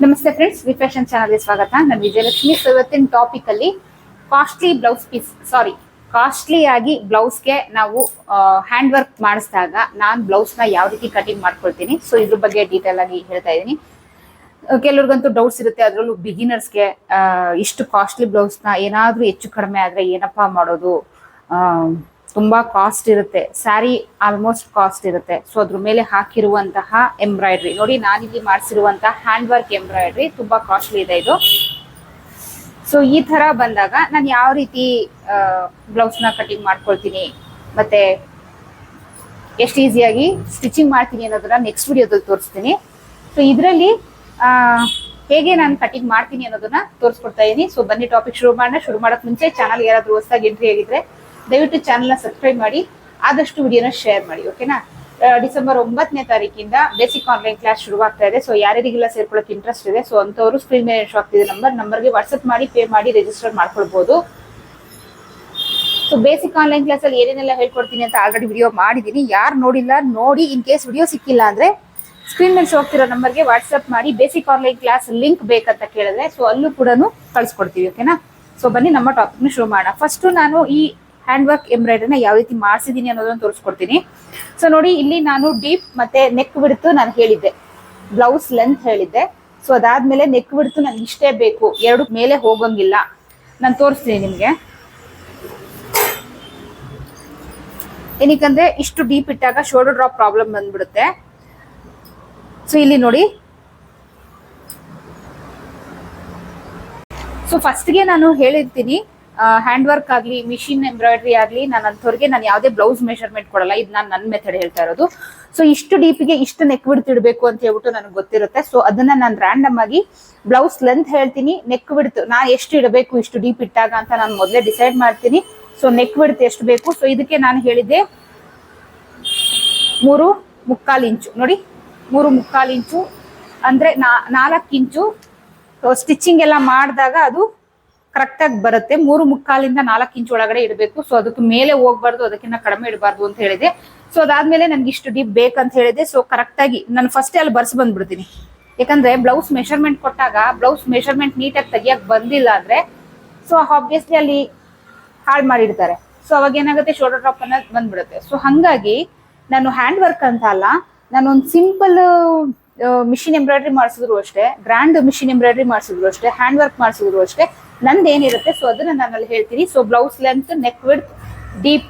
ನಮಸ್ತೆ friends, V fashion ಚಾನಲ್ಗೆ ಸ್ವಾಗತ. ನಾನು ವಿಜಯಲಕ್ಷ್ಮಿ. ಸೊ ಇವತ್ತಿನ ಟಾಪಿಕ್ ಅಲ್ಲಿ ಕಾಸ್ಟ್ಲಿ ಆಗಿ ಬ್ಲೌಸ್ಗೆ ನಾವು ಹ್ಯಾಂಡ್ ವರ್ಕ್ ಮಾಡಿಸಿದಾಗ ನಾನು ಬ್ಲೌಸ್ನ ಯಾವ ರೀತಿ ಕಟಿಂಗ್ ಮಾಡ್ಕೊಳ್ತೀನಿ, ಸೊ ಇದ್ರ ಬಗ್ಗೆ ಡೀಟೇಲ್ ಆಗಿ ಹೇಳ್ತಾ ಇದ್ದೀನಿ. ಕೆಲವ್ರಿಗಂತೂ ಡೌಟ್ಸ್ ಇರುತ್ತೆ, ಅದರಲ್ಲೂ ಬಿಗಿನರ್ಸ್ಗೆ ಇಷ್ಟು ಕಾಸ್ಟ್ಲಿ ಬ್ಲೌಸ್ನ ಏನಾದರೂ ಹೆಚ್ಚು ಕಡಿಮೆ ಆದರೆ ಏನಪ್ಪಾ ಮಾಡೋದು, ತುಂಬಾ ಕಾಸ್ಟ್ ಇರುತ್ತೆ. ಸ್ಯಾರಿ ಆಲ್ಮೋಸ್ಟ್ ಕಾಸ್ಟ್ ಇರುತ್ತೆ. ಸೊ ಅದ್ರ ಮೇಲೆ ಹಾಕಿರುವಂತಹ ಎಂಬ್ರಾಯ್ಡ್ರಿ ನೋಡಿ, ನಾನಿಲ್ಲಿ ಮಾಡಿಸಿರುವಂತಹ ಹ್ಯಾಂಡ್ ವರ್ಕ್ ಎಂಬ್ರಾಯ್ಡ್ರಿ ತುಂಬಾ ಕಾಸ್ಟ್ಲಿ ಇದೆ ಇದು. ಸೊ ಈ ತರ ಬಂದಾಗ ನಾನು ಯಾವ ರೀತಿ ಬ್ಲೌಸ್ನ ಕಟಿಂಗ್ ಮಾಡ್ಕೊಳ್ತೀನಿ ಮತ್ತೆ ಎಷ್ಟು ಈಸಿಯಾಗಿ ಸ್ಟಿಚಿಂಗ್ ಮಾಡ್ತೀನಿ ಅನ್ನೋದನ್ನ ನೆಕ್ಸ್ಟ್ ವಿಡಿಯೋದಲ್ಲಿ ತೋರಿಸ್ತೀನಿ. ಸೊ ಇದರಲ್ಲಿ ಹೇಗೆ ನಾನು ಕಟಿಂಗ್ ಮಾಡ್ತೀನಿ ಅನ್ನೋದನ್ನ ತೋರಿಸ್ಕೊಡ್ತಾ ಇದ್ದೀನಿ. ಸೊ ಬನ್ನಿ ಟಾಪಿಕ್ ಶುರು ಮಾಡೋಣ. ಶುರು ಮಾಡೋಕೆ ಮುಂಚೆ ಚಾನಲ್ ಯಾರಾದ್ರೂ ಹೊಸದಾಗಿ ಎಂಟ್ರಿ ಆಗಿದ್ರೆ ದಯವಿಟ್ಟು ಚಾನಲ್ನ ಸಬ್ಸ್ಕ್ರೈಬ್ ಮಾಡಿ, ಆದಷ್ಟು ವಿಡಿಯೋನ ಶೇರ್ ಮಾಡಿ, ಓಕೆನಾ. ಡಿಸೆಂಬರ್ 9ನೇ ತಾರೀಕಿಂದ ಬೇಸಿಕ್ ಆನ್ಲೈನ್ ಕ್ಲಾಸ್ ಶುರುವಾಗ್ತಾ ಇದೆ. ಸೊ ಯಾರಿಗೆಲ್ಲ ಸೇರ್ಕೊಳ್ಳೋಕೆ ಇಂಟ್ರೆಸ್ಟ್ ಇದೆ, ಸೊ ಅಂತವರು ಸ್ಕ್ರೀನ್ ಮೇಲೆ ಶೋ ಆಗ್ತಿದೆ ನಂಬರ್ಗೆ ವಾಟ್ಸ್ಆಪ್ ಮಾಡಿ ಪೇ ಮಾಡಿ ರಿಜಿಸ್ಟರ್ ಮಾಡ್ಕೊಳ್ಬಹುದು. ಸೊ ಬೇಸಿಕ್ ಆನ್ಲೈನ್ ಕ್ಲಾಸ್ ಅಲ್ಲಿ ಏನೇನೆಲ್ಲ ಹೇಳ್ಕೊಡ್ತೀನಿ ಅಂತ ಆಲ್ರೆಡಿ ವಿಡಿಯೋ ಮಾಡಿದ್ದೀನಿ. ಯಾರು ನೋಡಿಲ್ಲ ನೋಡಿ, ಇನ್ ಕೇಸ್ ವಿಡಿಯೋ ಸಿಕ್ಕಿಲ್ಲ ಅಂದ್ರೆ ಸ್ಕ್ರೀನ್ ಮೇಲೆ ಶೋ ಆಗ್ತಿರೋ ನಂಬರ್ಗೆ ವಾಟ್ಸ್ಆಪ್ ಮಾಡಿ ಬೇಸಿಕ್ ಆನ್ಲೈನ್ ಕ್ಲಾಸ್ ಲಿಂಕ್ ಬೇಕಂತ ಕೇಳಿದ್ರೆ ಸೊ ಅಲ್ಲೂ ಕೂಡ ಕಳ್ಸಿಕೊಡ್ತೀವಿ, ಓಕೆನಾ. ಸೊ ಬನ್ನಿ ನಮ್ಮ ಟಾಪಿಕ್ನ ಶುರು ಮಾಡೋಣ. ಫಸ್ಟ್ ನಾನು ಈ ಹ್ಯಾಂಡ್ ವರ್ಕ್ ಎಂಬ್ರಾಯ್ಡ್ರಿನ ಯಾವ ರೀತಿ ಮಾಡಿಸಿದೀನಿ ಅನ್ನೋದನ್ನ ತೋರಿಸ್ಕೊಡ್ತೀನಿ. ಸೊ ನೋಡಿ, ಇಲ್ಲಿ ನಾನು ಡೀಪ್ ಮತ್ತೆ ನೆಕ್ ಬಿಡ್ತು ನಾನು ಹೇಳಿದ್ದೆ, ಬ್ಲೌಸ್ ಲೆಂತ್ ಹೇಳಿದ್ದೆ. ಸೊ ಅದಾದ್ಮೇಲೆ ನೆಕ್ ಬಿಡ್ತು ನನ್ಗೆ ಇಷ್ಟೇ ಬೇಕು, ಎರಡು ಮೇಲೆ ಹೋಗಂಗಿಲ್ಲ. ನಾನು ತೋರಿಸ್ತೀನಿ ನಿಮ್ಗೆ. ಏನಕ್ಕಂದ್ರೆ ಇಷ್ಟು ಡೀಪ್ ಇಟ್ಟಾಗ ಶೋಲ್ಡರ್ ಡ್ರಾಪ್ ಪ್ರಾಬ್ಲಮ್ ಬಂದ್ಬಿಡುತ್ತೆ. ಸೊ ಇಲ್ಲಿ ನೋಡಿ, ಸೊ ಫಸ್ಟ್ಗೆ ನಾನು ಹೇಳಿರ್ತೀನಿ, ಹ್ಯಾಂಡ್ ವರ್ಕ್ ಆಗ್ಲಿ ಮಿಷಿನ್ ಎಂಬ್ರಾಯ್ಡ್ರಿ ಆಗ್ಲಿ ನಾನು ಅಂಥವ್ರಿಗೆ ನಾನು ಯಾವುದೇ ಬ್ಲೌಸ್ ಮೆಷರ್ಮೆಂಟ್ ಕೊಡಲ್ಲ. ಇದು ನಾನು ನನ್ನ ಮೆಥಡ್ ಹೇಳ್ತಾ ಇರೋದು. ಸೊ ಇಷ್ಟು ಡೀಪಿಗೆ ಇಷ್ಟು ನೆಕ್ ಬಿಡ್ತು ಇಡಬೇಕು ಅಂತ ಹೇಳ್ಬಿಟ್ಟು ನನಗೆ ಗೊತ್ತಿರುತ್ತೆ. ಸೊ ಅದನ್ನ ನಾನು ರ್ಯಾಂಡಮ್ ಆಗಿ ಬ್ಲೌಸ್ ಲೆಂತ್ ಹೇಳ್ತೀನಿ, ನೆಕ್ ಬಿಡ್ತು ನಾನು ಎಷ್ಟು ಇಡಬೇಕು ಇಷ್ಟು ಡೀಪ್ ಇಟ್ಟಾಗ ಅಂತ ನಾನು ಮೊದಲೇ ಡಿಸೈಡ್ ಮಾಡ್ತೀನಿ. ಸೊ ನೆಕ್ ಬಿಡ್ತು ಎಷ್ಟು ಬೇಕು, ಸೊ ಇದಕ್ಕೆ ನಾನು ಹೇಳಿದ್ದೆ 3.25 ಇಂಚು. ನೋಡಿ 3.25 ಇಂಚು ಅಂದ್ರೆ 4 ಇಂಚು ಸ್ಟಿಚಿಂಗ್ ಎಲ್ಲ ಮಾಡಿದಾಗ ಅದು ಕರೆಕ್ಟಾಗಿ ಬರುತ್ತೆ. 3.25 4 ಇಂಚು ಒಳಗಡೆ ಇಡಬೇಕು. ಸೊ ಅದಕ್ಕೆ ಮೇಲೆ ಹೋಗ್ಬಾರ್ದು, ಅದಕ್ಕಿಂತ ಕಡಿಮೆ ಇಡಬಾರ್ದು ಅಂತ ಹೇಳಿದೆ. ಸೊ ಅದಾದ್ಮೇಲೆ ನನ್ಗೆ ಇಷ್ಟು ಡೀಪ್ ಬೇಕಂತ ಹೇಳಿದೆ. ಸೊ ಕರೆಕ್ಟಾಗಿ ನಾನು ಫಸ್ಟ್ ಅಲ್ಲಿ ಬರ್ಸಿ ಬಂದ್ಬಿಡ್ತೀನಿ. ಯಾಕಂದ್ರೆ ಬ್ಲೌಸ್ ಮೆಷರ್ಮೆಂಟ್ ಕೊಟ್ಟಾಗ ಬ್ಲೌಸ್ ಮೆಷರ್ಮೆಂಟ್ ನೀಟಾಗಿ ತೆಗಿಯಕ್ ಬಂದಿಲ್ಲ ಅಂದ್ರೆ ಸೊ ಆಬ್ವಿಯಸ್ಲಿ ಅಲ್ಲಿ ಹಾಳು ಮಾಡಿಡ್ತಾರೆ. ಸೊ ಅವಾಗ ಏನಾಗುತ್ತೆ, ಶೋಲ್ಡರ್ ಡ್ರಾಪ್ ಅನ್ನೋದು ಬಂದ್ಬಿಡುತ್ತೆ. ಸೊ ಹಂಗಾಗಿ ನಾನು ಹ್ಯಾಂಡ್ ವರ್ಕ್ ಅಂತ ಅಲ್ಲ, ನಾನೊಂದು ಸಿಂಪಲ್ ಮಿಷಿನ್ ಎಂಬ್ರಾಯ್ಡ್ರಿ ಮಾಡಿಸಿದ್ರು ಅಷ್ಟೇ, ಗ್ರ್ಯಾಂಡ್ ಮಿಷಿನ್ ಎಂಬ್ರಾಯ್ಡ್ರಿ ಮಾಡಿಸಿದ್ರು ಅಷ್ಟೇ, ಹ್ಯಾಂಡ್ ವರ್ಕ್ ಮಾಡಿಸಿದ್ರು ಅಷ್ಟೇ, ನಂದು ಏನಿರುತ್ತೆ ಸೊ ಅದನ್ನ ನಾನಲ್ಲಿ ಹೇಳ್ತೀನಿ. So blouse length, neck width, deep,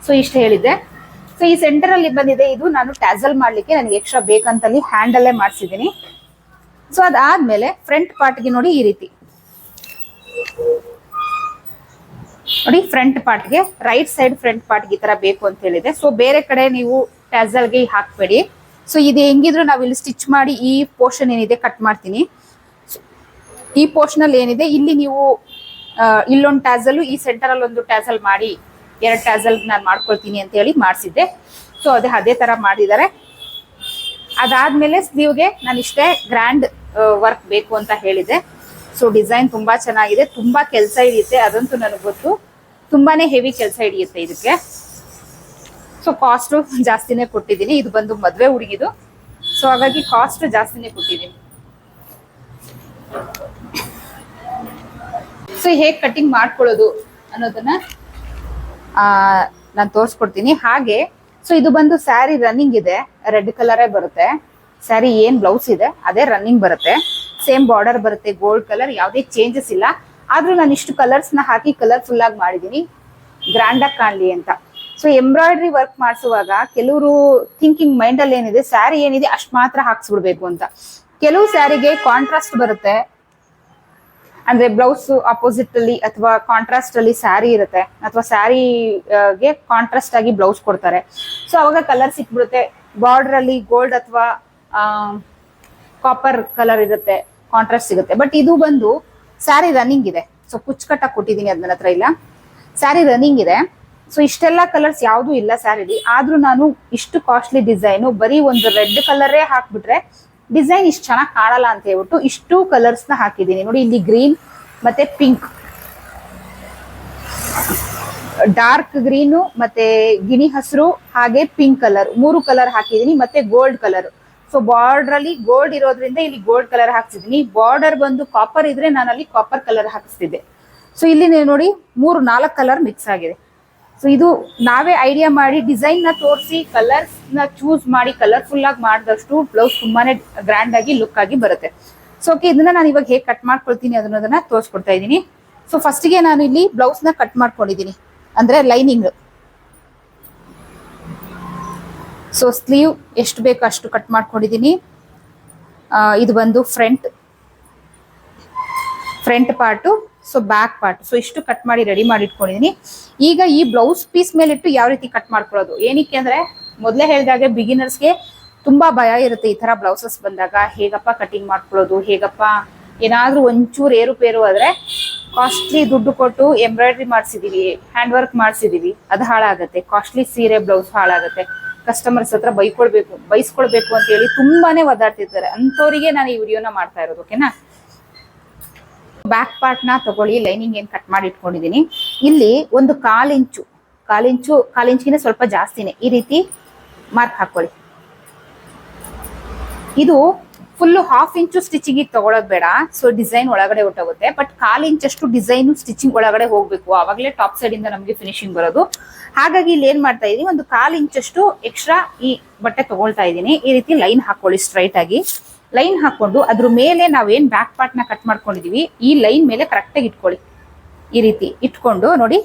so ಇಷ್ಟು ಹೇಳಿದ್ದೆ. ಸೊ ಈ ಸೆಂಟರ್ ಅಲ್ಲಿ ಬಂದಿದೆ, ಇದು ನಾನು ಟ್ಯಾಸಲ್ ಮಾಡ್ಲಿಕ್ಕೆ ನನಗೆ ಎಕ್ಸ್ಟ್ರಾ ಬೇಕಂತಲ್ಲಿ ಹ್ಯಾಂಡಲ್ಲೇ ಮಾಡಿಸಿದ್ದೀನಿ. ಸೊ ಅದಾದ್ಮೇಲೆ ಫ್ರಂಟ್ ಪಾರ್ಟ್ಗೆ ನೋಡಿ, ಈ ರೀತಿ ನೋಡಿ, ಫ್ರಂಟ್ ಪಾರ್ಟ್ಗೆ ರೈಟ್ ಸೈಡ್ ಫ್ರಂಟ್ ಪಾರ್ಟ್ಗೆ ಈ ತರ ಬೇಕು ಅಂತ ಹೇಳಿದೆ. ಸೊ ಬೇರೆ ಕಡೆ ನೀವು ಟ್ಯಾಸಲ್ಗೆ ಹಾಕ್ಬೇಡಿ. ಸೊ ಇದು ಹೆಂಗಿದ್ರು ನಾವು ಇಲ್ಲಿ ಸ್ಟಿಚ್ ಮಾಡಿ ಈ ಪೋರ್ಷನ್ ಏನಿದೆ ಕಟ್ ಮಾಡ್ತೀನಿ. ಈ ಪೋರ್ಷನ್ ಅಲ್ಲಿ ಏನಿದೆ ಇಲ್ಲಿ ನೀವು ಇಲ್ಲೊಂದು ಟ್ಯಾಸಲ್, ಈ ಸೆಂಟರ್ ಅಲ್ಲಿ ಒಂದು ಟ್ಯಾಸಲ್ ಮಾಡಿ 2 ಟ್ಯಾಸಲ್ ನಾನು ಮಾಡ್ಕೊಳ್ತೀನಿ ಅಂತ ಹೇಳಿ ಮಾಡಿಸಿದ್ದೆ. ಸೊ ಅದೇ ತರ ಮಾಡಿದ್ದಾರೆ. ಅದಾದ್ಮೇಲೆ ಸ್ಲೀವ್ಗೆ ನಾನು ಇಷ್ಟೇ ಗ್ರ್ಯಾಂಡ್ ವರ್ಕ್ ಬೇಕು ಅಂತ ಹೇಳಿದೆ. ಸೊ ಡಿಸೈನ್ ತುಂಬಾ ಚೆನ್ನಾಗಿದೆ, ತುಂಬಾ ಕೆಲಸ ಹಿಡಿಯುತ್ತೆ, ಅದಂತೂ ನನಗೆ ಗೊತ್ತು. ತುಂಬಾನೇ ಹೆವಿ ಕೆಲಸ ಹಿಡಿಯುತ್ತೆ ಇದಕ್ಕೆ. ಸೊ ಕಾಸ್ಟ್ ಜಾಸ್ತಿನೇ ಕೊಟ್ಟಿದ್ದೀನಿ. ಇದು ಬಂದು ಮದ್ವೆ ಹುಡುಗಿದು, ಸೊ ಹಾಗಾಗಿ ಕಾಸ್ಟ್ ಜಾಸ್ತಿನೇ ಕೊಟ್ಟಿದ್ದೀನಿ. ಸೊ ಹೇಗೆ ಕಟಿಂಗ್ ಮಾಡ್ಕೊಳ್ಳೋದು ಅನ್ನೋದನ್ನ ನಾನು ತೋರಿಸ್ಕೊಡ್ತೀನಿ. ಹಾಗೆ ಸೊ ಇದು ಬಂದು ಸ್ಯಾರಿ ರನ್ನಿಂಗ್ ಇದೆ, ರೆಡ್ ಕಲರೇ ಬರುತ್ತೆ. ಸ್ಯಾರಿ ಏನ್ ಬ್ಲೌಸ್ ಇದೆ ಅದೇ ರನ್ನಿಂಗ್ ಬರುತ್ತೆ, ಸೇಮ್ ಬಾರ್ಡರ್ ಬರುತ್ತೆ, ಗೋಲ್ಡ್ ಕಲರ್, ಯಾವುದೇ ಚೇಂಜಸ್ ಇಲ್ಲ. ಆದ್ರೂ ನಾನು ಇಷ್ಟು ಕಲರ್ಸ್ ನ ಹಾಕಿ ಕಲರ್ಫುಲ್ ಆಗಿ ಮಾಡಿದೀನಿ, ಗ್ರ್ಯಾಂಡ್ ಆಗಿ ಕಾಣ್ಲಿ ಅಂತ. ಸೊ ಎಂಬ್ರಾಯ್ಡ್ರಿ ವರ್ಕ್ ಮಾಡಿಸುವಾಗ ಕೆಲವರು ಥಿಂಕಿಂಗ್ ಮೈಂಡ್ ಅಲ್ಲಿ ಏನಿದೆ, ಸ್ಯಾರಿ ಏನಿದೆ ಅಷ್ಟು ಮಾತ್ರ ಹಾಕ್ಸ್ಬಿಡ್ಬೇಕು ಅಂತ. ಕೆಲವು ಸ್ಯಾರಿಗೆ ಕಾಂಟ್ರಾಸ್ಟ್ ಬರುತ್ತೆ, ಅಂದ್ರೆ ಬ್ಲೌಸ್ ಅಪೋಸಿಟ್ ಅಲ್ಲಿ ಅಥವಾ ಕಾಂಟ್ರಾಸ್ಟ್ ಅಲ್ಲಿ ಸ್ಯಾರಿ ಇರುತ್ತೆ, ಅಥವಾ ಸ್ಯಾರಿಗೆ ಕಾಂಟ್ರಾಸ್ಟ್ ಆಗಿ ಬ್ಲೌಸ್ ಕೊಡ್ತಾರೆ. ಸೊ ಅವಾಗ ಕಲರ್ ಸಿಕ್ಬಿಡುತ್ತೆ. ಬಾರ್ಡರ್ ಅಲ್ಲಿ ಗೋಲ್ಡ್ ಅಥವಾ ಕಾಪರ್ ಕಲರ್ ಇರುತ್ತೆ, ಕಾಂಟ್ರಾಸ್ಟ್ ಸಿಗುತ್ತೆ. ಬಟ್ ಇದು ಬಂದು ಸ್ಯಾರಿ ರನ್ನಿಂಗ್ ಇದೆ. ಸೊ ಕುಚ್ಕಟ್ಟಾಗಿ ಕೊಟ್ಟಿದ್ದೀನಿ, ಅದ್ ನನ್ನ ಹತ್ರ ಇಲ್ಲ, ಸ್ಯಾರಿ ರನ್ನಿಂಗ್ ಇದೆ. ಸೊ ಇಷ್ಟೆಲ್ಲ ಕಲರ್ಸ್ ಯಾವ್ದು ಇಲ್ಲ ಸ್ಯಾರಿಲಿ. ಆದ್ರೂ ನಾನು ಇಷ್ಟು ಕಾಸ್ಟ್ಲಿ ಡಿಸೈನು ಬರೀ ಒಂದು ರೆಡ್ ಕಲರೇ ಹಾಕ್ಬಿಟ್ರೆ ಡಿಸೈನ್ ಇಷ್ಟು ಚೆನ್ನಾಗಿ ಕಾಣಲ್ಲ ಅಂತ ಹೇಳ್ಬಿಟ್ಟು ಇಷ್ಟು ಕಲರ್ಸ್ ನ ಹಾಕಿದ್ದೀನಿ. ನೋಡಿ, ಇಲ್ಲಿ ಗ್ರೀನ್ ಮತ್ತೆ ಪಿಂಕ್, ಡಾರ್ಕ್ ಗ್ರೀನು ಮತ್ತೆ ಗಿಣಿ ಹಸಿರು ಹಾಗೆ ಪಿಂಕ್ ಕಲರ್, 3 ಕಲರ್ ಹಾಕಿದೀನಿ, ಮತ್ತೆ gold colour. So so border ಅಲ್ಲಿ ಗೋಲ್ಡ್ ಇರೋದ್ರಿಂದ ಇಲ್ಲಿ ಗೋಲ್ಡ್ ಕಲರ್ ಹಾಕ್ಸಿದೀನಿ. ಬಾರ್ಡರ್ ಬಂದು ಕಾಪರ್ ಇದ್ರೆ ನಾನು ಅಲ್ಲಿ ಕಾಪರ್ ಕಲರ್ ಹಾಕಿಸ್ತಿದ್ದೆ. ಸೊ ಇಲ್ಲಿ ನೀವು ನೋಡಿ 3-4 ಕಲರ್ ಮಿಕ್ಸ್ ಆಗಿದೆ. ಸೊ ಇದು ನಾವೇ ಐಡಿಯಾ ಮಾಡಿ ಡಿಸೈನ್ ನ ತೋರಿಸಿ ಕಲರ್ಸ್ ನ ಚೂಸ್ ಮಾಡಿ ಕಲರ್ಫುಲ್ ಆಗಿ ಮಾಡಿದಷ್ಟು ಬ್ಲೌಸ್ ತುಂಬಾನೇ ಗ್ರ್ಯಾಂಡ್ ಆಗಿ ಲುಕ್ ಆಗಿ ಬರುತ್ತೆ. ಸೊ ಓಕೆ, ಇದನ್ನ ನಾನು ಇವಾಗ ಹೇಗೆ ಕಟ್ ಮಾಡ್ಕೊಳ್ತೀನಿ ಅದನ್ನ ತೋರಿಸ್ಕೊಡ್ತಾ ಇದ್ದೀನಿ. ಸೊ ಫಸ್ಟ್ಗೆ ನಾನು ಇಲ್ಲಿ ಬ್ಲೌಸ್ ನ ಕಟ್ ಮಾಡ್ಕೊಂಡಿದ್ದೀನಿ, ಅಂದ್ರೆ ಲೈನಿಂಗ್. ಸೊ ಸ್ಲೀವ್ ಎಷ್ಟು ಬೇಕು ಅಷ್ಟು ಕಟ್ ಮಾಡ್ಕೊಂಡಿದ್ದೀನಿ. ಇದು ಬಂದು front part, so back part. So ಇಷ್ಟು ಕಟ್ ಮಾಡಿ ರೆಡಿ ಮಾಡಿ ಇಟ್ಕೊಂಡಿದ್ದೀನಿ. ಈಗ ಈ ಬ್ಲೌಸ್ ಪೀಸ್ ಮೇಲೆ ಇಟ್ಟು ಯಾವ ರೀತಿ ಕಟ್ ಮಾಡ್ಕೊಳ್ಳೋದು, ಏನಕ್ಕೆ ಅಂದ್ರೆ ಮೊದಲೇ ಹೇಳಿದಾಗೆ ಬಿಗಿನರ್ಸ್ಗೆ ತುಂಬಾ ಭಯ ಇರುತ್ತೆ ಈ ತರ ಬ್ಲೌಸಸ್ ಬಂದಾಗ. ಹೇಗಪ್ಪ ಕಟಿಂಗ್ ಮಾಡ್ಕೊಳ್ಳೋದು, ಹೇಗಪ್ಪ ಏನಾದ್ರೂ ಒಂಚೂರು ಏರುಪೇರು ಆದ್ರೆ ಕಾಸ್ಟ್ಲಿ ದುಡ್ಡು ಕೊಟ್ಟು ಎಂಬ್ರಾಯ್ಡ್ರಿ ಮಾಡಿಸಿದೀವಿ, ಹ್ಯಾಂಡ್ ವರ್ಕ್ ಮಾಡಿಸಿದೀವಿ, ಅದು ಹಾಳಾಗತ್ತೆ. ಕಾಸ್ಟ್ಲಿ ಸೀರೆ ಬ್ಲೌಸ್ ಹಾಳಾಗತ್ತೆ. ಕಸ್ಟಮರ್ಸ್ ಹತ್ರ ಬೈಸ್ಕೊಳ್ಬೇಕು ಅಂತ ಹೇಳಿ ತುಂಬಾನೇ ಒದ್ದಾಡ್ತಿರ್ತಾರೆ. ಅಂತವರಿಗೆ ನಾನು ಈ ವಿಡಿಯೋನ ಮಾಡ್ತಾ ಇರೋದು. ಓಕೆನಾ. ಬ್ಯಾಕ್ ಪಾರ್ಟ್ ನ ತಗೊಳ್ಳಿ. ಲೈನಿಂಗ್ ಏನ್ ಕಟ್ ಮಾಡಿ ಇಟ್ಕೊಂಡಿದೀನಿ, ಇಲ್ಲಿ ಒಂದು ಕಾಲ್ ಇಂಚಿನ ಸ್ವಲ್ಪ ಜಾಸ್ತಿನೇ ಈ ರೀತಿ ಮಾರ್ಕ್ ಹಾಕೊಳ್ಳಿ. ಇದು ಫುಲ್ 1/2 ಇಂಚು ಸ್ಟಿಚಿಂಗ್ ತಗೊಳೋದು ಬೇಡ. ಸೊ ಡಿಸೈನ್ ಒಳಗಡೆ ಹೊಟ್ಟೋಗುತ್ತೆ. ಬಟ್ 1/4 ಇಂಚಷ್ಟು ಡಿಸೈನ್ ಸ್ಟಿಚಿಂಗ್ ಒಳಗಡೆ ಹೋಗ್ಬೇಕು, ಆವಾಗಲೇ ಟಾಪ್ ಸೈಡ್ ಇಂದ ನಮಗೆ ಫಿನಿಶಿಂಗ್ ಬರೋದು. ಹಾಗಾಗಿ ಇಲ್ಲಿ ಏನ್ ಮಾಡ್ತಾ ಇದೀನಿ, ಒಂದು 1/4 ಇಂಚಷ್ಟು ಎಕ್ಸ್ಟ್ರಾ ಈ ಬಟ್ಟೆ ತಗೊಳ್ತಾ ಇದ್ದೀನಿ. ಈ ರೀತಿ ಲೈನ್ ಹಾಕೊಳ್ಳಿ, ಸ್ಟ್ರೈಟ್ ಆಗಿ ಲೈನ್ ಹಾಕೊಂಡು ಅದ್ರ ಮೇಲೆ ನಾವೇನ್ ಬ್ಯಾಕ್ ಪಾರ್ಟ್ ನ ಕಟ್ ಮಾಡ್ಕೊಂಡಿದೀವಿ ಈ ಲೈನ್ ಮೇಲೆ ಕರೆಕ್ಟ್ ಆಗಿ ಇಟ್ಕೊಳ್ಳಿ. ಈ ರೀತಿ ಇಟ್ಕೊಂಡು ನೋಡಿ,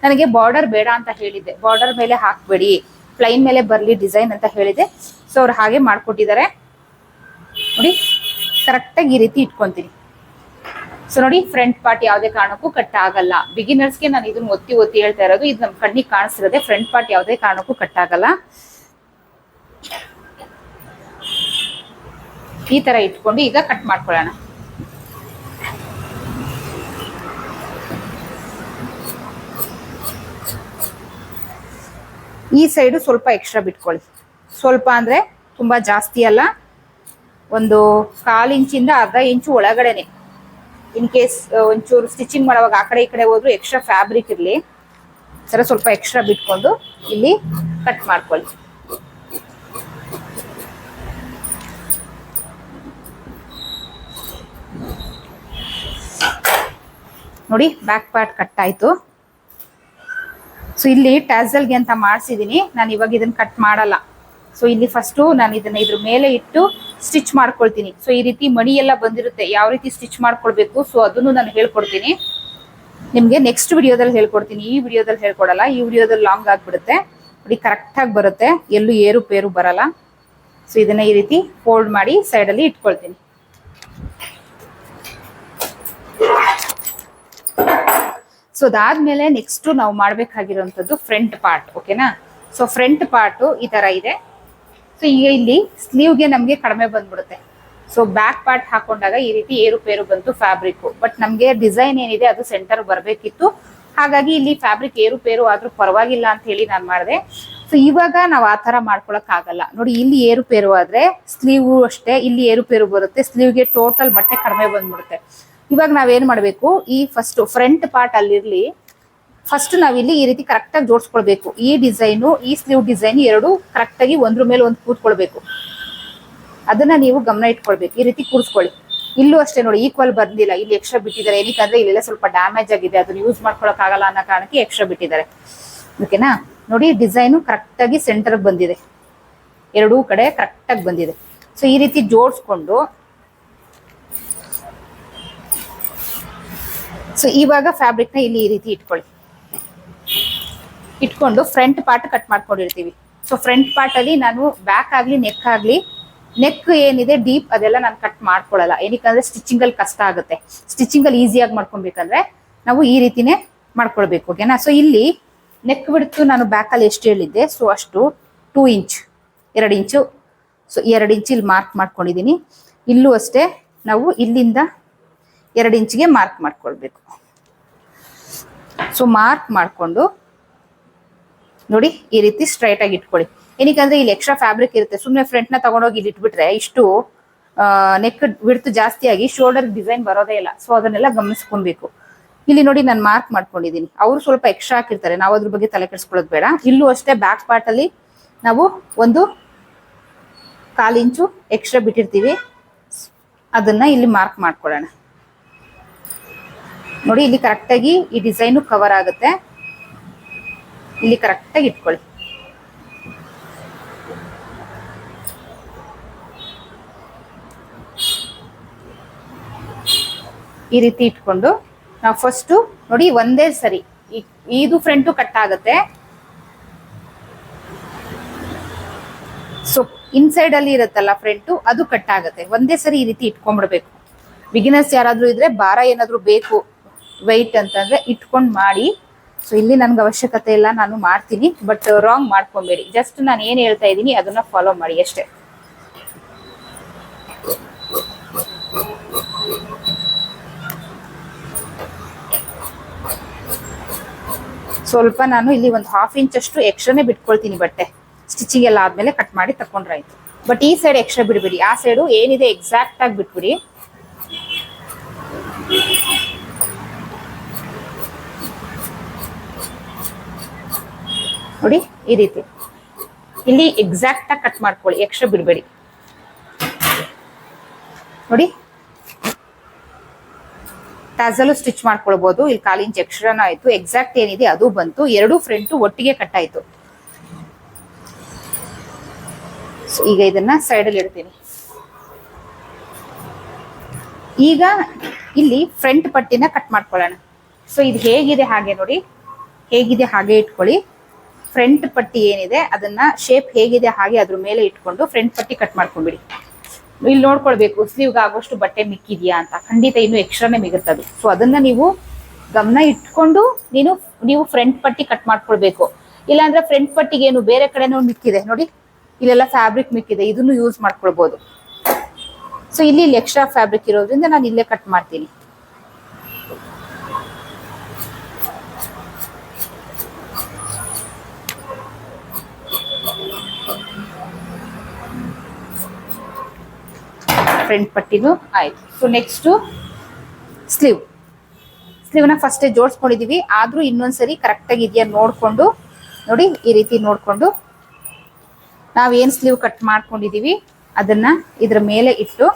ನನಗೆ ಬಾರ್ಡರ್ ಬೇಡ ಅಂತ ಹೇಳಿದ್ದೆ, ಬಾರ್ಡರ್ ಮೇಲೆ ಹಾಕ್ಬೇಡಿ, ಪ್ಲೈನ್ ಮೇಲೆ ಬರ್ಲಿ ಡಿಸೈನ್ ಅಂತ ಹೇಳಿದೆ. ಸೊ ಅವ್ರು ಹಾಗೆ ಮಾಡ್ಕೊಟ್ಟಿದ್ದಾರೆ ನೋಡಿ. ಕರೆಕ್ಟ್ ಆಗಿ ಈ ರೀತಿ ಇಟ್ಕೊಂತೀನಿ. ಸೊ ನೋಡಿ, ಫ್ರಂಟ್ ಪಾರ್ಟ್ ಯಾವುದೇ ಕಾರಣಕ್ಕೂ ಕಟ್ ಆಗಲ್ಲ. ಬಿಗಿನರ್ಸ್ಗೆ ನಾನು ಇದನ್ನ ಒತ್ತಿ ಹೇಳ್ತಾ ಇರೋದು, ಇದು ನಮ್ ಕಣ್ಣಿಗೆ ಕಾಣಿಸ್ತಿರೋದೆ. ಫ್ರಂಟ್ ಪಾರ್ಟ್ ಯಾವುದೇ ಕಾರಣಕ್ಕೂ ಕಟ್ ಆಗಲ್ಲ. ಈ ತರ ಇಟ್ಕೊಂಡು ಈಗ ಕಟ್ ಮಾಡ್ಕೊಳ್ಳೋಣ. ಈ ಸೈಡು ಸ್ವಲ್ಪ ಎಕ್ಸ್ಟ್ರಾ ಬಿಟ್ಕೊಳ್ಳಿ. ಸ್ವಲ್ಪ ಅಂದ್ರೆ ತುಂಬಾ ಜಾಸ್ತಿ ಅಲ್ಲ, ಒಂದು 1/4 ಇಂಚಿಂದ ಅರ್ಧ ಇಂಚು ಒಳಗಡೆನೆ. ಇನ್ ಕೇಸ್ ಒಂಚೂರು ಸ್ಟಿಚಿಂಗ್ ಮಾಡುವಾಗ ಆ ಕಡೆ ಈ ಕಡೆ ಹೋದ್ರು ಎಕ್ಸ್ಟ್ರಾ ಫ್ಯಾಬ್ರಿಕ್ ಇರ್ಲಿ, ಸರ ಸ್ವಲ್ಪ ಎಕ್ಸ್ಟ್ರಾ ಬಿಟ್ಕೊಂಡು ಇಲ್ಲಿ ಕಟ್ ಮಾಡ್ಕೊಳ್ಳಿ. ನೋಡಿ, ಬ್ಯಾಕ್ ಪಾರ್ಟ್ ಕಟ್ ಆಯ್ತು. ಸೊ ಇಲ್ಲಿ ಟ್ಯಾಸಲ್ಗೆ ಅಂತ ಮಾಡಿಸಿದೀನಿ ನಾನು. ಇವಾಗ ಇದನ್ನ ಕಟ್ ಮಾಡಲ್ಲ. ಸೊ ಇಲ್ಲಿ ಫಸ್ಟು ನಾನು ಇದನ್ನ ಇದ್ರ ಮೇಲೆ ಇಟ್ಟು ಸ್ಟಿಚ್ ಮಾಡ್ಕೊಳ್ತೀನಿ. ಸೊ ಈ ರೀತಿ ಮಣಿ ಎಲ್ಲ ಬಂದಿರುತ್ತೆ, ಯಾವ ರೀತಿ ಸ್ಟಿಚ್ ಮಾಡ್ಕೊಳ್ಬೇಕು ಸೊ ಅದನ್ನು ನಾನು ಹೇಳ್ಕೊಡ್ತೀನಿ ನಿಮ್ಗೆ. ನೆಕ್ಸ್ಟ್ ವಿಡಿಯೋದಲ್ಲಿ ಹೇಳ್ಕೊಡ್ತೀನಿ, ಈ ವಿಡಿಯೋದಲ್ಲಿ ಹೇಳ್ಕೊಡಲ್ಲ. ಈ ವಿಡಿಯೋದಲ್ಲಿ ಲಾಂಗ್ ಆಗ್ಬಿಡುತ್ತೆ. ನೋಡಿ, ಕರೆಕ್ಟ್ ಆಗಿ ಬರುತ್ತೆ, ಎಲ್ಲೂ ಏರು ಬರಲ್ಲ. ಸೊ ಇದನ್ನ ಈ ರೀತಿ ಫೋಲ್ಡ್ ಮಾಡಿ ಸೈಡಲ್ಲಿ ಇಟ್ಕೊಳ್ತೀನಿ. ಸೊ ಅದಾದ್ಮೇಲೆ ನೆಕ್ಸ್ಟ್ ನಾವು ಮಾಡ್ಬೇಕಾಗಿರುವಂತದ್ದು ಫ್ರಂಟ್ ಪಾರ್ಟ್. ಓಕೆನಾ. ಸೊ ಫ್ರಂಟ್ ಪಾರ್ಟ್ ಈ ತರ ಇದೆ. ಸೊ ಈಗ ಇಲ್ಲಿ ಸ್ಲೀವ್ಗೆ ನಮ್ಗೆ ಕಡಿಮೆ ಬಂದ್ಬಿಡುತ್ತೆ. ಸೊ ಬ್ಯಾಕ್ ಪಾರ್ಟ್ ಹಾಕೊಂಡಾಗ ಈ ರೀತಿ ಏರುಪೇರು ಬಂತು ಫ್ಯಾಬ್ರಿಕ್. ಬಟ್ ನಮ್ಗೆ ಡಿಸೈನ್ ಏನಿದೆ ಅದು ಸೆಂಟರ್ ಬರಬೇಕಿತ್ತು. ಹಾಗಾಗಿ ಇಲ್ಲಿ ಫ್ಯಾಬ್ರಿಕ್ ಏರುಪೇರು ಆದ್ರೂ ಪರವಾಗಿಲ್ಲ ಅಂತ ಹೇಳಿ ನಾನು ಮಾಡಿದೆ. ಸೊ ಇವಾಗ ನಾವು ಆ ತರ ಮಾಡ್ಕೊಳಕ್ ಆಗಲ್ಲ. ನೋಡಿ, ಇಲ್ಲಿ ಏರುಪೇರು ಆದ್ರೆ ಸ್ಲೀವ್ ಅಷ್ಟೇ ಇಲ್ಲಿ ಏರುಪೇರು ಬರುತ್ತೆ. ಸ್ಲೀವ್ಗೆ ಟೋಟಲ್ ಬಟ್ಟೆ ಕಡಿಮೆ ಬಂದ್ಬಿಡುತ್ತೆ. ಇವಾಗ ನಾವೇನ್ ಮಾಡ್ಬೇಕು, ಈ ಫಸ್ಟ್ ಫ್ರಂಟ್ ಪಾರ್ಟ್ ಅಲ್ಲಿರ್ಲಿ, ಫಸ್ಟ್ ನಾವಿಲ್ಲಿ ಈ ರೀತಿ ಕರೆಕ್ಟ್ ಆಗಿ ಜೋಡಿಸ್ಕೊಳ್ಬೇಕು. ಈ ಡಿಸೈನು ಈ ಸ್ಲೀವ್ ಡಿಸೈನ್ ಎರಡು ಕರೆಕ್ಟ್ ಆಗಿ ಒಂದ್ರ ಮೇಲೆ ಒಂದು ಕೂತ್ಕೊಳ್ಬೇಕು. ಅದನ್ನ ನೀವು ಗಮನ ಇಟ್ಕೊಳ್ಬೇಕು. ಈ ರೀತಿ ಕೂರಿಸ್ಕೊಳ್ಳಿ. ಇಲ್ಲೂ ಅಷ್ಟೇ ನೋಡಿ, ಈಕ್ವಲ್ ಬಂದಿಲ್ಲ, ಇಲ್ಲಿ ಎಕ್ಸ್ಟ್ರಾ ಬಿಟ್ಟಿದ್ದಾರೆ. ಏನಕ್ಕಂದ್ರೆ ಇಲ್ಲೆಲ್ಲ ಸ್ವಲ್ಪ ಡ್ಯಾಮೇಜ್ ಆಗಿದೆ, ಅದನ್ನ ಯೂಸ್ ಮಾಡ್ಕೊಳಕ್ ಆಗಲ್ಲ ಅನ್ನೋ ಕಾರಣಕ್ಕೆ ಎಕ್ಸ್ಟ್ರಾ ಬಿಟ್ಟಿದ್ದಾರೆ. ಓಕೆನಾ. ನೋಡಿ, ಡಿಸೈನು ಕರೆಕ್ಟ್ ಆಗಿ ಸೆಂಟರ್ ಬಂದಿದೆ, ಎರಡೂ ಕಡೆ ಕರೆಕ್ಟ್ ಆಗಿ ಬಂದಿದೆ. ಸೊ ಈ ರೀತಿ ಜೋಡಿಸ್ಕೊಂಡು ಸೊ ಇವಾಗ ಫ್ಯಾಬ್ರಿಕ್ ನ ಇಲ್ಲಿ ಈ ರೀತಿ ಇಟ್ಕೊಂಡು ಫ್ರಂಟ್ ಪಾರ್ಟ್ ಕಟ್ ಮಾಡ್ಕೊಂಡಿರ್ತೀವಿ. ಸೊ ಫ್ರಂಟ್ ಪಾರ್ಟ್ ಅಲ್ಲಿ ನಾನು ಬ್ಯಾಕ್ ಆಗ್ಲಿ ನೆಕ್ ಏನಿದೆ ಡೀಪ್ ಅದೆಲ್ಲ ನಾನು ಕಟ್ ಮಾಡ್ಕೊಳ್ಳಲ್ಲ. ಏನಕ್ಕಂದ್ರೆ ಸ್ಟಿಚಿಂಗ್ ಅಲ್ಲಿ ಕಷ್ಟ ಆಗುತ್ತೆ. ಸ್ಟಿಚಿಂಗ್ ಅಲ್ಲಿ ಈಸಿಯಾಗಿ ಮಾಡ್ಕೊಬೇಕಂದ್ರೆ ನಾವು ಈ ರೀತಿನೇ ಮಾಡ್ಕೊಳ್ಬೇಕು. ಓಕೆನಾ. ಸೊ ಇಲ್ಲಿ ನೆಕ್ ಬಿಡ್ತು ನಾನು ಬ್ಯಾಕ್ ಅಲ್ಲಿ ಎಷ್ಟು ಹೇಳಿದ್ದೆ ಸೊ ಅಷ್ಟು 2 ಇಂಚ್ 2 ಇಂಚು. ಸೊ 2 ಇಂಚ್ ಇಲ್ಲಿ ಮಾರ್ಕ್ ಮಾಡ್ಕೊಂಡಿದೀನಿ. ಇಲ್ಲೂ ಅಷ್ಟೇ ನಾವು ಇಲ್ಲಿಂದ 2 ಇಂಚಿಗೆ ಮಾರ್ಕ್ ಮಾಡ್ಕೊಳ್ಬೇಕು. ಸೊ ಮಾರ್ಕ್ ಮಾಡ್ಕೊಂಡು ನೋಡಿ ಈ ರೀತಿ ಸ್ಟ್ರೈಟ್ ಆಗಿ ಇಟ್ಕೊಳ್ಳಿ. ಏನಕ್ಕಂದ್ರೆ ಇಲ್ಲಿ ಎಕ್ಸ್ಟ್ರಾ ಫ್ಯಾಬ್ರಿಕ್ ಇರುತ್ತೆ. ಸುಮ್ಮನೆ ಫ್ರಂಟ್ ನ ತಗೊಂಡೋಗಿ ಇಲ್ಲಿ ಇಟ್ಬಿಟ್ರೆ ಇಷ್ಟು ನೆಕ್ ಬಿಡ್ತು ಜಾಸ್ತಿ ಆಗಿ ಶೋಲ್ಡರ್ ಡಿಸೈನ್ ಬರೋದೇ ಇಲ್ಲ. ಸೊ ಅದನ್ನೆಲ್ಲ ಗಮನಿಸ್ಕೊಬೇಕು. ಇಲ್ಲಿ ನೋಡಿ ನಾನು ಮಾರ್ಕ್ ಮಾಡ್ಕೊಂಡಿದೀನಿ. ಅವರು ಸ್ವಲ್ಪ ಎಕ್ಸ್ಟ್ರಾ ಹಾಕಿರ್ತಾರೆ, ನಾವು ಅದ್ರ ಬಗ್ಗೆ ತಲೆ ಕೆಡಿಸ್ಕೊಳ್ಳೋದು ಬೇಡ. ಇಲ್ಲೂ ಅಷ್ಟೇ ಬ್ಯಾಕ್ ಪಾರ್ಟ್ ಅಲ್ಲಿ ನಾವು ಒಂದು 1/4 ಇಂಚು ಎಕ್ಸ್ಟ್ರಾ ಬಿಟ್ಟಿರ್ತೀವಿ, ಅದನ್ನ ಇಲ್ಲಿ ಮಾರ್ಕ್ ಮಾಡ್ಕೊಳ್ಳೋಣ. ನೋಡಿ ಇಲ್ಲಿ ಕರೆಕ್ಟಾಗಿ ಈ ಡಿಸೈನು ಕವರ್ ಆಗುತ್ತೆ. ಇಲ್ಲಿ ಕರೆಕ್ಟಾಗಿ ಇಟ್ಕೊಳ್ಳಿ. ಈ ರೀತಿ ಇಟ್ಕೊಂಡು ನಾವು ಫಸ್ಟ್ ನೋಡಿ ಒಂದೇ ಸರಿ ಇದು ಫ್ರಂಟು ಕಟ್ ಆಗುತ್ತೆ. ಸೊ ಇನ್ಸೈಡ್ ಅಲ್ಲಿ ಇರುತ್ತಲ್ಲ ಫ್ರಂಟು, ಅದು ಕಟ್ ಆಗುತ್ತೆ. ಒಂದೇ ಸರಿ ಈ ರೀತಿ ಇಟ್ಕೊಂಡ್ಬಿಡ್ಬೇಕು. ಬಿಗಿನರ್ಸ್ ಯಾರಾದ್ರೂ ಇದ್ರೆ ಭಾರ ಏನಾದ್ರು ಬೇಕು ವೆಯ್ಟ್ ಅಂತಂದ್ರೆ ಇಟ್ಕೊಂಡು ಮಾಡಿ. ಸೊ ಇಲ್ಲಿ ನನ್ಗೆ ಅವಶ್ಯಕತೆ ಇಲ್ಲ, ನಾನು ಮಾಡ್ತೀನಿ, ಬಟ್ ರಾಂಗ್ ಮಾಡ್ಕೊಬೇಡಿ. ಜಸ್ಟ್ ನಾನು ಏನ್ ಹೇಳ್ತಾ ಇದ್ದೀನಿ ಅದನ್ನ ಫಾಲೋ ಮಾಡಿ ಅಷ್ಟೇ. ಸ್ವಲ್ಪ ನಾನು ಇಲ್ಲಿ ಒಂದು 1/2 ಇಂಚ್ ಅಷ್ಟು ಎಕ್ಸ್ಟ್ರಾನೇ ಬಿಟ್ಕೊಳ್ತೀನಿ. ಬಟ್ಟೆ ಸ್ಟಿಚಿಂಗ್ ಎಲ್ಲ ಆದ್ಮೇಲೆ ಕಟ್ ಮಾಡಿ ತಕೊಂಡ್ರಾಯ್ತು. ಬಟ್ ಈ ಸೈಡ್ ಎಕ್ಸ್ಟ್ರಾ ಬಿಡ್ಬಿಡಿ, ಆ ಸೈಡು ಏನಿದೆ ಎಕ್ಸಾಕ್ಟ್ ಆಗಿ ಬಿಟ್ಬಿಡಿ. ನೋಡಿ ಈ ರೀತಿ ಇಲ್ಲಿ ಎಕ್ಸಾಕ್ಟ್ ಆಗಿ ಕಟ್ ಮಾಡ್ಕೊಳ್ಳಿ, ಎಕ್ಸ್ಟ್ರಾ ಬಿಡ್ಬೇಡಿ. ನೋಡಿ ಟ್ಯಾಸಲು ಸ್ಟಿಚ್ ಮಾಡ್ಕೊಳ್ಬಹುದು. ಇಲ್ಲಿ 1/4 ಇಂಚ್ ಎಕ್ಸ್ಟ್ರಾನ ಆಯ್ತು, ಎಕ್ಸಾಕ್ಟ್ ಏನಿದೆ ಅದು ಬಂತು. 2 ಫ್ರಂಟು ಒಟ್ಟಿಗೆ ಕಟ್ ಆಯ್ತು. ಈಗ ಇದನ್ನ ಸೈಡ್ ಅಲ್ಲಿ ಇಡ್ತೀನಿ. ಈಗ ಇಲ್ಲಿ ಫ್ರಂಟ್ ಪಟ್ಟಿನ ಕಟ್ ಮಾಡ್ಕೊಳ್ಳೋಣ. ಸೊ ಇದು ಹೇಗಿದೆ ಹಾಗೆ ನೋಡಿ, ಹೇಗಿದೆ ಹಾಗೆ ಇಟ್ಕೊಳ್ಳಿ. ಫ್ರಂಟ್ ಪಟ್ಟಿ ಏನಿದೆ ಅದನ್ನ ಶೇಪ್ ಹೇಗಿದೆ ಹಾಗೆ ಅದ್ರ ಮೇಲೆ ಇಟ್ಕೊಂಡು ಫ್ರಂಟ್ ಪಟ್ಟಿ ಕಟ್ ಮಾಡ್ಕೊಂಡ್ಬಿಡಿ. ಇಲ್ಲಿ ನೋಡ್ಕೊಳ್ಬೇಕು ಸ್ಲೀವ್ಗೆ ಆಗೋಷ್ಟು ಬಟ್ಟೆ ಮಿಕ್ಕಿದ್ಯಾ ಅಂತ. ಖಂಡಿತ ಇನ್ನು ಎಕ್ಸ್ಟ್ರಾನೇ ಮಿಗುತ್ತದು. ಸೊ ಅದನ್ನ ನೀವು ಗಮನ ಇಟ್ಕೊಂಡು ನೀವು ಫ್ರಂಟ್ ಪಟ್ಟಿ ಕಟ್ ಮಾಡ್ಕೊಳ್ಬೇಕು. ಇಲ್ಲಾಂದ್ರೆ ಫ್ರಂಟ್ ಪಟ್ಟಿಗೆ ಏನು ಬೇರೆ ಕಡೆನೂ ಮಿಕ್ಕಿದೆ ನೋಡಿ, ಇಲ್ಲೆಲ್ಲ ಫ್ಯಾಬ್ರಿಕ್ ಮಿಕ್ಕಿದೆ, ಇದನ್ನು ಯೂಸ್ ಮಾಡ್ಕೊಳ್ಬಹುದು. ಸೊ ಇಲ್ಲಿ ಎಕ್ಸ್ಟ್ರಾ ಫ್ಯಾಬ್ರಿಕ್ ಇರೋದ್ರಿಂದ ನಾನು ಇಲ್ಲೇ ಕಟ್ ಮಾಡ್ತೀನಿ. ಫ್ರಂಟ್ ಪಟ್ಟಿನೂ ಆಯ್ತು. ಸೊ ನೆಕ್ಸ್ಟ್ ಸ್ಲೀವ್ನ ಫಸ್ಟೇ ಜೋಡಿಸ್ಕೊಂಡಿದೀವಿ. ಆದ್ರೂ ಇನ್ನೊಂದ್ಸರಿ ಕರೆಕ್ಟಾಗಿ ಇದೆಯಾ ನೋಡ್ಕೊಂಡು ನೋಡಿ, ಈ ರೀತಿ ನೋಡ್ಕೊಂಡು ನಾವೇನ್ ಸ್ಲೀವ್ ಕಟ್ ಮಾಡ್ಕೊಂಡಿದೀವಿ ಅದನ್ನ ಇದ್ರ ಮೇಲೆ ಇಟ್ಟು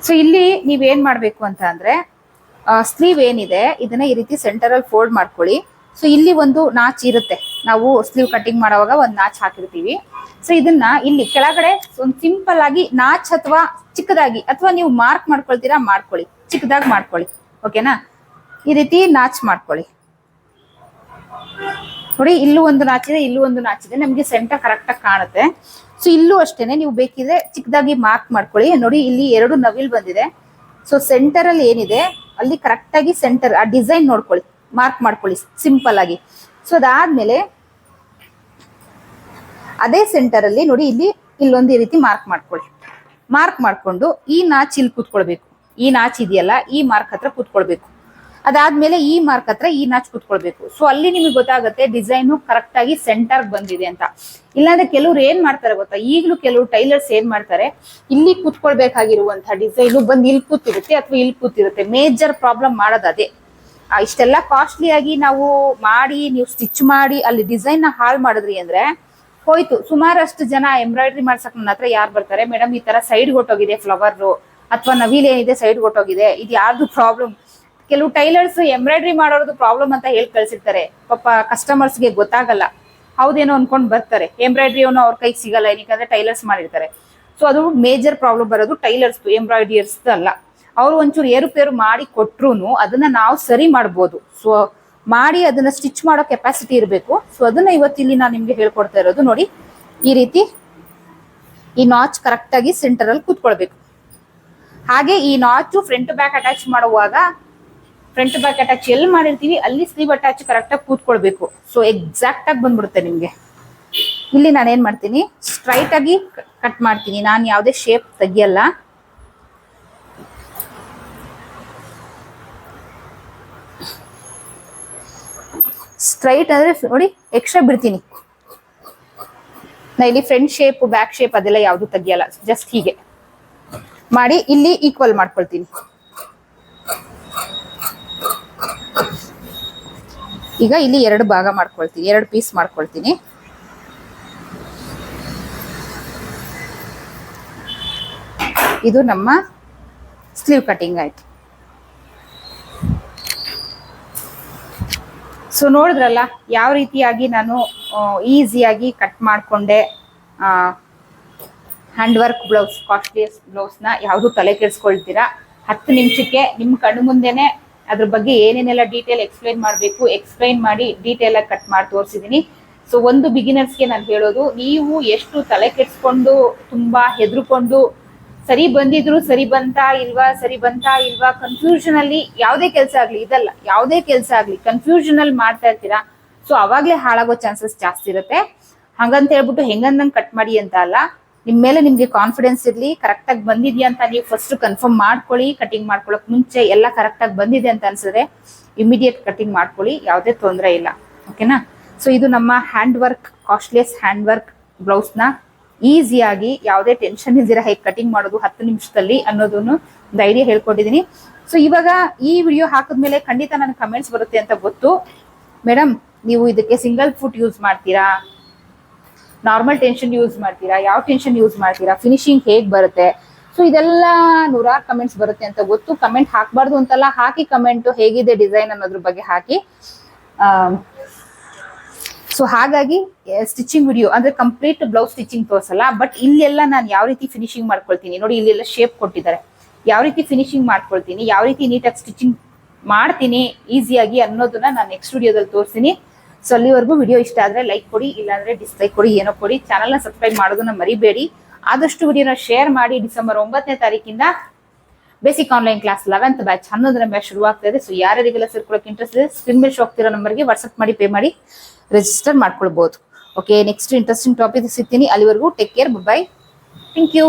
ಸೊ ಇಲ್ಲಿ ನೀವೇನ್ ಮಾಡ್ಬೇಕು ಅಂತ ಅಂದ್ರೆ ಸ್ಲೀವ್ ಏನಿದೆ ಇದನ್ನ ಈ ರೀತಿ ಸೆಂಟರ್ ಅಲ್ಲಿ ಫೋಲ್ಡ್ ಮಾಡ್ಕೊಳ್ಳಿ. ಸೊ ಇಲ್ಲಿ ಒಂದು ನಾಚ್ ಇರುತ್ತೆ, ನಾವು ಸ್ಲೀವ್ ಕಟಿಂಗ್ ಮಾಡುವಾಗ ಒಂದು ನಾಚ್ ಹಾಕಿರ್ತೀವಿ. ಸೊ ಇದನ್ನ ಇಲ್ಲಿ ಕೆಳಗಡೆ ಒಂದು ಸಿಂಪಲ್ ಆಗಿ ನಾಚ್ ಅಥವಾ ಚಿಕ್ಕದಾಗಿ, ಅಥವಾ ನೀವು ಮಾರ್ಕ್ ಮಾಡ್ಕೊಳ್ತೀರಾ ಮಾಡ್ಕೊಳ್ಳಿ, ಚಿಕ್ಕದಾಗಿ ಮಾಡ್ಕೊಳ್ಳಿ. ಓಕೆನಾ? ಈ ರೀತಿ ನಾಚ್ ಮಾಡ್ಕೊಳ್ಳಿ. ನೋಡಿ ಇಲ್ಲೂ ಒಂದು ನಾಚಿದೆ, ಇಲ್ಲೂ ಒಂದು ನಾಚಿದೆ, ನಮ್ಗೆ ಸೆಂಟರ್ ಕರೆಕ್ಟ್ ಆಗಿ ಕಾಣುತ್ತೆ. ಸೊ ಇಲ್ಲೂ ಅಷ್ಟೇನೆ, ನೀವು ಬೇಕಿದ್ರೆ ಚಿಕ್ಕದಾಗಿ ಮಾರ್ಕ್ ಮಾಡ್ಕೊಳ್ಳಿ. ನೋಡಿ ಇಲ್ಲಿ 2 ನವಿಲ್ ಬಂದಿದೆ. ಸೊ ಸೆಂಟರ್ ಅಲ್ಲಿ ಏನಿದೆ ಅಲ್ಲಿ ಕರೆಕ್ಟ್ ಆಗಿ ಸೆಂಟರ್ ಆ ಡಿಸೈನ್ ನೋಡ್ಕೊಳ್ಳಿ, ಮಾರ್ಕ್ ಮಾಡ್ಕೊಳ್ಳಿ ಸಿಂಪಲ್ ಆಗಿ. ಸೊ ಅದಾದ್ಮೇಲೆ ಅದೇ ಸೆಂಟರ್ ಅಲ್ಲಿ ನೋಡಿ ಇಲ್ಲೊಂದು ಈ ರೀತಿ ಮಾರ್ಕ್ ಮಾಡ್ಕೊಳ್ಳಿ. ಮಾರ್ಕ್ ಮಾಡ್ಕೊಂಡು ಈ ನಾಚ್ ಇಲ್ಲಿ ಕೂತ್ಕೊಳ್ಬೇಕು. ಈ ನಾಚ್ ಇದೆಯಲ್ಲ ಈ ಮಾರ್ಕ್ ಹತ್ರ ಕೂತ್ಕೊಳ್ಬೇಕು. ಅದಾದ್ಮೇಲೆ ಈ ಮಾರ್ಕ್ ಹತ್ರ ಈ ನಾಚ್ ಕೂತ್ಕೊಳ್ಬೇಕು. ಸೊ ಅಲ್ಲಿ ನಿಮಗೆ ಗೊತ್ತಾಗುತ್ತೆ ಡಿಸೈನು ಕರೆಕ್ಟ್ ಆಗಿ ಸೆಂಟರ್ ಬಂದಿದೆ ಅಂತ. ಇಲ್ಲಾಂದ್ರೆ ಕೆಲವ್ರು ಏನ್ ಮಾಡ್ತಾರೆ ಗೊತ್ತಾ, ಈಗಲೂ ಕೆಲವು ಟೈಲರ್ಸ್ ಏನ್ ಮಾಡ್ತಾರೆ, ಇಲ್ಲಿ ಕೂತ್ಕೊಳ್ಬೇಕಾಗಿರುವಂತಹ ಡಿಸೈನು ಬಂದು ಇಲ್ಲಿ ಕೂತಿರುತ್ತೆ ಅಥವಾ ಇಲ್ಲಿ ಕೂತಿರುತ್ತೆ. ಮೇಜರ್ ಪ್ರಾಬ್ಲಮ್ ಮಾಡೋದು ಅದೇ. ಇಷ್ಟೆಲ್ಲ ಕಾಸ್ಟ್ಲಿ ಆಗಿ ನಾವು ಮಾಡಿ ನೀವು ಸ್ಟಿಚ್ ಮಾಡಿ ಅಲ್ಲಿ ಡಿಸೈನ್ ನ ಹಾಳು ಮಾಡಿದ್ರಿ ಅಂದ್ರೆ ಹೋಯ್ತು. ಸುಮಾರಷ್ಟು ಜನ ಎಂಬ್ರಾಯ್ಡ್ರಿ ಮಾಡ್ಸಕ್ ನನ್ನ ಹತ್ರ ಯಾರು ಬರ್ತಾರೆ, ಮೇಡಮ್ ಈ ತರ ಸೈಡ್ ಹೊಟ್ಟೋಗಿದೆ ಫ್ಲವರ್ ಅಥವಾ ನವಿಲ್ ಏನಿದೆ ಸೈಡ್ ಹೊಟ್ಟೋಗಿದೆ, ಇದು ಯಾರ್ದು ಪ್ರಾಬ್ಲಮ್. ಕೆಲವು ಟೈಲರ್ಸ್ ಎಂಬ್ರಾಯ್ಡ್ರಿ ಮಾಡೋದು ಪ್ರಾಬ್ಲಮ್ ಅಂತ ಹೇಳಿ ಕಳ್ಸಿರ್ತಾರೆ. ಪಾಪ ಕಸ್ಟಮರ್ಸ್ಗೆ ಗೊತ್ತಾಗಲ್ಲ, ಹೌದೇನೋ ಅನ್ಕೊಂಡ್ ಬರ್ತಾರೆ. ಎಂಬ್ರಾಯ್ಡ್ರಿ ಅವನು ಅವ್ರ ಕೈಗೆ ಸಿಗಲ್ಲ, ಏನಕ್ಕೆ ಟೈಲರ್ಸ್ ಮಾಡಿರ್ತಾರೆ. ಸೊ ಅದು ಮೇಜರ್ ಪ್ರಾಬ್ಲಮ್ ಬರೋದು ಟೈಲರ್ಸ್, ಎಂಬ್ರಾಯ್ಡ್ರಿಯರ್ಸ್ ಅಲ್ಲ. ಅವ್ರು ಒಂಚೂರು ಏರುಪೇರು ಮಾಡಿ ಕೊಟ್ರು ಅದನ್ನ ನಾವು ಸರಿ ಮಾಡ್ಬೋದು. ಸೊ ಮಾಡಿ ಅದನ್ನ ಸ್ಟಿಚ್ ಮಾಡೋ ಕೆಪಾಸಿಟಿ ಇರಬೇಕು. ಸೊ ಅದನ್ನ ಇವತ್ತಿಲ್ಲಿ ನಾನು ನಿಮ್ಗೆ ಹೇಳ್ಕೊಡ್ತಾ ಇರೋದು. ನೋಡಿ ಈ ರೀತಿ ಈ ನಾಚ್ ಕರೆಕ್ಟ್ ಆಗಿ ಸೆಂಟರ್ ಅಲ್ಲಿ ಕೂತ್ಕೊಳ್ಬೇಕು. ಹಾಗೆ ಈ ನಾಚು ಫ್ರಂಟ್ ಬ್ಯಾಕ್ ಅಟ್ಯಾಚ್ ಮಾಡುವಾಗ ಫ್ರಂಟ್ ಬ್ಯಾಕ್ ಅಟ್ಯಾಚ್ ಎಲ್ಲಿ ಮಾಡಿರ್ತೀವಿ ಅಲ್ಲಿ ಸ್ಲೀವ್ ಅಟ್ಯಾಚ್ ಕರೆಕ್ಟ್ ಆಗಿ ಕೂತ್ಕೊಳ್ಬೇಕು. ಸೊ ಎಕ್ಸಾಕ್ಟ್ ಆಗಿ ಬಂದ್ಬಿಡುತ್ತೆ ನಿಮ್ಗೆ. ಇಲ್ಲಿ ನಾನು ಏನ್ ಮಾಡ್ತೀನಿ, ಸ್ಟ್ರೈಟ್ ಆಗಿ ಕಟ್ ಮಾಡ್ತೀನಿ. ನಾನು ಯಾವುದೇ ಶೇಪ್ ತೆಗಿಯಲ್ಲ. ಸ್ಟ್ರೈಟ್ ಅಂದ್ರೆ ನೋಡಿ ಎಕ್ಸ್ಟ್ರಾ ಬಿಡ್ತೀನಿ. ನಾ ಇಲ್ಲಿ ಫ್ರಂಟ್ ಶೇಪ್ ಬ್ಯಾಕ್ ಶೇಪ್ ಅದೆಲ್ಲ ಯಾವ್ದು ತೆಗಿಯಲ್ಲ. ಜಸ್ಟ್ ಹೀಗೆ ಮಾಡಿ ಇಲ್ಲಿ ಈಕ್ವಲ್ ಮಾಡ್ಕೊಳ್ತೀನಿ. ಈಗ ಇಲ್ಲಿ 2 ಭಾಗ ಮಾಡ್ಕೊಳ್ತೀನಿ, 2 ಪೀಸ್ ಮಾಡ್ಕೊಳ್ತೀನಿ. ಇದು ನಮ್ಮ ಸ್ಲೀವ್ ಕಟಿಂಗ್ ಆಯ್ತು. ಸೊ ನೋಡಿದ್ರಲ್ಲ ಯಾವ ರೀತಿಯಾಗಿ ನಾನು ಈಸಿಯಾಗಿ ಕಟ್ ಮಾಡಿಕೊಂಡೆ. ಹ್ಯಾಂಡ್ ವರ್ಕ್ ಬ್ಲೌಸ್, ಕಾಸ್ಟ್ಲಿಯಸ್ ಬ್ಲೌಸ್ನ ಯಾವುದು ತಲೆ ಕೆಡಿಸ್ಕೊಳ್ತೀರಾ, 10 ನಿಮಿಷಕ್ಕೆ ನಿಮ್ಮ ಕಣ್ಣು ಮುಂದೆನೆ ಅದ್ರ ಬಗ್ಗೆ ಏನೇನೆಲ್ಲ ಡೀಟೇಲ್ ಎಕ್ಸ್ಪ್ಲೈನ್ ಮಾಡಬೇಕು ಎಕ್ಸ್ಪ್ಲೈನ್ ಮಾಡಿ ಡೀಟೇಲ್ ಆಗಿ ಕಟ್ ಮಾಡಿ ತೋರಿಸಿದ್ದೀನಿ. ಸೊ ಒಂದು ಬಿಗಿನರ್ಸ್ಗೆ ನಾನು ಹೇಳೋದು, ನೀವು ಎಷ್ಟು ತಲೆ ಕೆಡಿಸ್ಕೊಂಡು ತುಂಬಾ ಹೆದರ್ಕೊಂಡು ಸರಿ ಬಂದಿದ್ರು ಸರಿ ಬಂತಾ ಇಲ್ವಾ ಕನ್ಫ್ಯೂಷನ್ ಅಲ್ಲಿ ಯಾವುದೇ ಕೆಲಸ ಆಗ್ಲಿ, ಇದಲ್ಲ ಯಾವುದೇ ಕೆಲಸ ಆಗ್ಲಿ ಕನ್ಫ್ಯೂಷನ್ ಅಲ್ಲಿ ಮಾಡ್ತಾ ಇರ್ತೀರಾ. ಸೊ ಅವಾಗ್ಲೇ ಹಾಳಾಗೋ ಚಾನ್ಸಸ್ ಜಾಸ್ತಿ ಇರುತ್ತೆ. ಹಂಗಂತ ಹೇಳ್ಬಿಟ್ಟು ಹೆಂಗಂದಂಗೆ ಕಟ್ ಮಾಡಿ ಅಂತ ಅಲ್ಲ, ನಿಮ್ ಮೇಲೆ ನಿಮ್ಗೆ ಕಾನ್ಫಿಡೆನ್ಸ್ ಇರ್ಲಿ. ಕರೆಕ್ಟ್ ಆಗಿ ಬಂದಿದ್ಯಾ ಅಂತ ನೀವು ಫಸ್ಟ್ ಕನ್ಫರ್ಮ್ ಮಾಡ್ಕೊಳ್ಳಿ. ಕಟಿಂಗ್ ಮಾಡ್ಕೊಳಕ್ ಮುಂಚೆ ಎಲ್ಲ ಕರೆಕ್ಟ್ ಆಗಿ ಬಂದಿದೆ ಅಂತ ಅನ್ಸಿದ್ರೆ ಇಮಿಡಿಯೇಟ್ ಕಟಿಂಗ್ ಮಾಡ್ಕೊಳ್ಳಿ, ಯಾವುದೇ ತೊಂದರೆ ಇಲ್ಲ. ಓಕೆನಾ? ಸೊ ಇದು ನಮ್ಮ ಹ್ಯಾಂಡ್ ವರ್ಕ್, ಕಾಸ್ಟ್ಲಿಯಸ್ ಹ್ಯಾಂಡ್ ವರ್ಕ್ ಬ್ಲೌಸ್ನ ಈಸಿಯಾಗಿ ಯಾವುದೇ ಟೆನ್ಷನ್ ಇಲ್ದಿರ ಹೇಗೆ ಕಟಿಂಗ್ ಮಾಡೋದು 10 ನಿಮಿಷದಲ್ಲಿ ಅನ್ನೋದನ್ನು ಒಂದು ಐಡಿಯಾ ಹೇಳ್ಕೊಟ್ಟಿದ್ದೀನಿ. ಸೊ ಇವಾಗ ಈ ವಿಡಿಯೋ ಹಾಕಿದ್ಮೇಲೆ ಖಂಡಿತ ನನಗೆ ಕಮೆಂಟ್ಸ್ ಬರುತ್ತೆ ಅಂತ ಗೊತ್ತು. ಮೇಡಮ್ ನೀವು ಇದಕ್ಕೆ ಸಿಂಗಲ್ ಫುಟ್ ಯೂಸ್ ಮಾಡ್ತೀರಾ, ನಾರ್ಮಲ್ ಟೆನ್ಷನ್ ಯೂಸ್ ಮಾಡ್ತೀರಾ, ಯಾವ ಟೆನ್ಷನ್ ಯೂಸ್ ಮಾಡ್ತೀರಾ, ಫಿನಿಶಿಂಗ್ ಹೇಗೆ ಬರುತ್ತೆ? ಸೊ ಇದೆಲ್ಲ 100 ಕಮೆಂಟ್ಸ್ ಬರುತ್ತೆ ಅಂತ ಗೊತ್ತು. ಕಮೆಂಟ್ ಹಾಕಬಾರ್ದು ಅಂತಲ್ಲ, ಹಾಕಿ ಕಮೆಂಟ್ ಹೇಗಿದೆ ಡಿಸೈನ್ ಅನ್ನೋದ್ರ ಬಗ್ಗೆ ಹಾಕಿ. ಸೊ ಹಾಗಾಗಿ ಸ್ಟಿಚಿಂಗ್ ವಿಡಿಯೋ ಅಂದ್ರೆ ಕಂಪ್ಲೀಟ್ ಬ್ಲೌಸ್ ಸ್ಟಿಚಿಂಗ್ ತೋರಿಸಲ್ಲ, ಬಟ್ ಇಲ್ಲೆಲ್ಲ ನಾನು ಯಾವ ರೀತಿ ಫಿನಿಶಿಂಗ್ ಮಾಡ್ಕೊಳ್ತೀನಿ ನೋಡಿ, ಇಲ್ಲೆಲ್ಲ ಶೇಪ್ ಕೊಟ್ಟಿದ್ದಾರೆ, ಯಾವ ರೀತಿ ಫಿನಿಶಿಂಗ್ ಮಾಡ್ಕೊಳ್ತೀನಿ, ಯಾವ ರೀತಿ ನೀಟಾಗಿ ಸ್ಟಿಚಿಂಗ್ ಮಾಡ್ತೀನಿ ಈಸಿಯಾಗಿ ಅನ್ನೋದನ್ನ ನಾನು ನೆಕ್ಸ್ಟ್ ವಿಡಿಯೋದಲ್ಲಿ ತೋರಿಸ್ತೀನಿ. ಸೊ ಅಲ್ಲಿವರೆಗೂ ವಿಡಿಯೋ ಇಷ್ಟ ಆದ್ರೆ ಲೈಕ್ ಕೊಡಿ, ಇಲ್ಲಾಂದ್ರೆ ಡಿಸ್ಲೈಕ್ ಕೊಡಿ, ಏನೋ ಕೊಡಿ. ಚಾನಲ್ನ ಸಬ್ಸ್ಕ್ರೈಬ್ ಮಾಡೋದನ್ನ ಮರಿಬೇಡಿ. ಆದಷ್ಟು ವಿಡಿಯೋನ ಶೇರ್ ಮಾಡಿ. ಡಿಸೆಂಬರ್ 9ನೇ ತಾರೀಕಿಂದ basic online class 11th batch 11ನೇ ಬ್ಯಾಚ್ ಶುರುವಾಗ್ತಾ ಇದೆ. ಸೊ ಯಾರಿಗೆಲ್ಲ ಸೇರ್ಕೊಳ್ಳೋಕೆ ಇಂಟ್ರೆಸ್ಟ್ ಇದೆ ಸ್ಕ್ರೀನ್ ಮೇಲೆ ಶೋ ಆಗ್ತಿರೋ ನಂಬರ್ಗೆ ವಾಟ್ಸ್ಆಪ್ ಮಾಡಿ ಪೇ ಮಾಡಿ ರಿಜಿಸ್ಟರ್ ಮಾಡ್ಕೊಳ್ಬಹುದು. ಓಕೆ, ನೆಕ್ಸ್ಟ್ ಇಂಟ್ರೆಸ್ಟಿಂಗ್ ಟಾಪಿಕ್ ಸಿಗ್ತೀನಿ. ಅಲ್ಲಿವರೆಗೂ take care, bye, thank you.